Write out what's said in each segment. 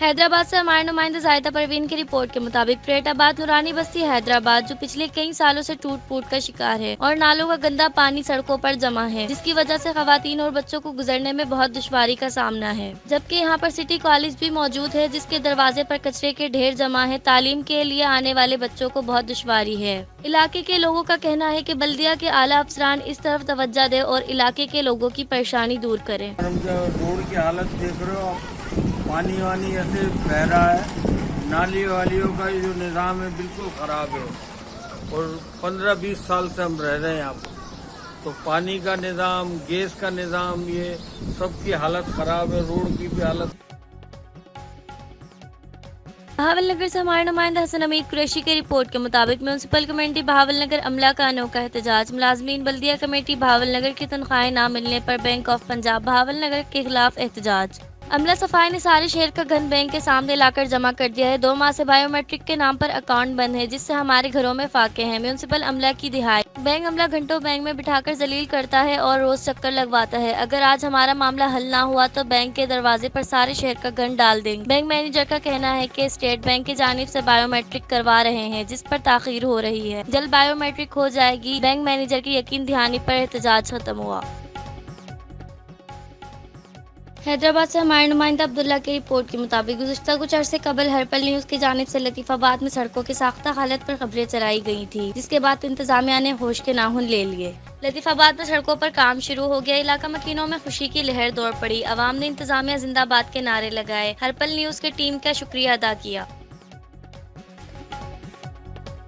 हैदराबाद से हमारे नुमाइंदा ज़ाहिदा परवीन की रिपोर्ट के मुताबिक प्रेटाबाद नूरानी बस्ती हैदराबाद जो पिछले कई सालों से टूट फूट का शिकार है और नालों का गंदा पानी सड़कों पर जमा है, जिसकी वजह से खवातीन और बच्चों को गुजरने में बहुत दुश्वारी का सामना है। जबकि यहाँ पर सिटी कॉलेज भी मौजूद है, जिसके दरवाजे पर कचरे के ढेर जमा है। तालीम के लिए आने वाले बच्चों को बहुत दुश्वारी है। इलाके के लोगों का कहना है कि बल्दिया के आला अफसरान इस तरफ तवज्जो दे और इलाके के लोगों की परेशानी दूर करें। रोड की हालत देख रहे हो, पानी वानी ऐसे बह रहा है, नाली वालियों का जो निज़ाम है बिल्कुल ख़राब है और 15-20 साल से हम रह रहे हैं यहाँ पर। तो पानी का निज़ाम, गैस का निज़ाम, ये सबकी हालत ख़राब है, रोड की भी हालत। बहावलनगर से हमारे नुमाइंदा हसन अमीर कुरैशी की रिपोर्ट के मुताबिक म्यूनसिपल कमेटी बहावलनगर अमला का अनोखा एहतजाज। मुलाजमीन बल्दिया कमेटी बहावलनगर की तनख्वाहें न मिलने पर बैंक ऑफ पंजाब बहावलनगर के खिलाफ एहतजाज। अमला सफाई ने सारे शहर का धन बैंक के सामने लाकर जमा कर दिया है। 2 माह से बायोमेट्रिक के नाम पर अकाउंट बंद है, जिससे हमारे घरों में फाके हैं। म्यूनसिपल अमला की दिहाई। बैंक अमला घंटों बैंक में बिठाकर जलील करता है और रोज चक्कर लगवाता है। अगर आज हमारा मामला हल ना हुआ तो बैंक के दरवाजे पर सारे शहर का गन डाल देंगे। बैंक मैनेजर का कहना है कि स्टेट बैंक की जानिब से बायोमेट्रिक करवा रहे हैं, जिस पर ताखीर हो रही है। जल्द बायोमेट्रिक हो जाएगी। बैंक मैनेजर की यकीन दहानी पर एहतजाज खत्म हुआ। हैदराबाद से हमारे नुमाइंदा अब्दुल्ला की रिपोर्ट के मुताबिक गुज़िश्ता कुछ अरसे कबल हरपल न्यूज़ की जानिब से लतीफ़ाबाद में सड़कों की साख्ता हालत पर खबरें चलाई गई थी, जिसके बाद इंतजामिया ने होश के नाखून ले लिए। लतीफ़ाबाद में सड़कों पर काम शुरू हो गया। इलाका मकीनों में खुशी की लहर दौड़ पड़ी। अवाम ने इंतजामिया जिंदाबाद के नारे लगाए। हरपल न्यूज़ की टीम का शुक्रिया अदा किया।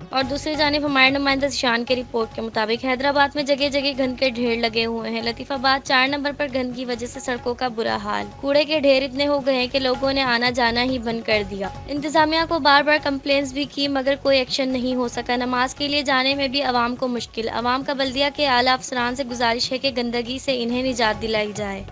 और दूसरी जानिब हमारे नुमाइंदा जिशान की रिपोर्ट के मुताबिक हैदराबाद में जगह जगह गंद के ढेर लगे हुए हैं। लतीफ़ाबाद 4 नंबर पर गंद की वजह से सड़कों का बुरा हाल। कूड़े के ढेर इतने हो गए हैं कि लोगों ने आना जाना ही बंद कर दिया। इंतजामिया को बार बार कंप्लेंट्स भी की, मगर कोई एक्शन नहीं हो सका। नमाज के लिए जाने में भी अवाम को मुश्किल। अवाम का बल्दिया के आला अफसरान से गुजारिश है कि गंदगी से इन्हें निजात दिलाई जाए।